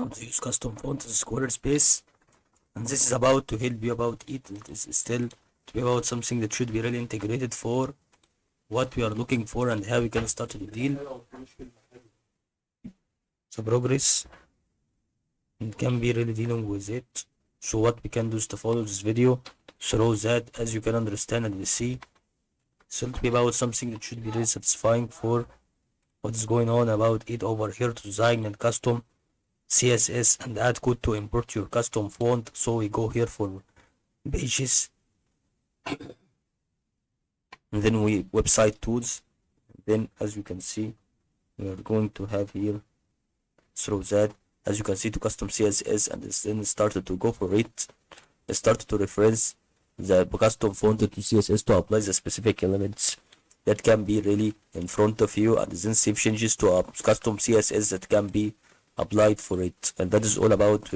how to use custom font in Squarespace, and this is about to help you about it. It is still to be about something that should be really integrated for what we are looking for and how we can start to deal the progress and can be really dealing with it. So what we can do is to follow this video so that as you can understand and see, it's to be about something that should be really satisfying for what is going on about it over here to design and custom CSS and add code to import your custom font. So we go here for pages and then we website tools. Then as you can see, we are going to have here through that, as you can see, to custom CSS, and then started to go for it. I started to reference the custom font to CSS to apply the specific elements that can be really in front of you, and then save changes to a custom CSS that can be applied for it. And that is all about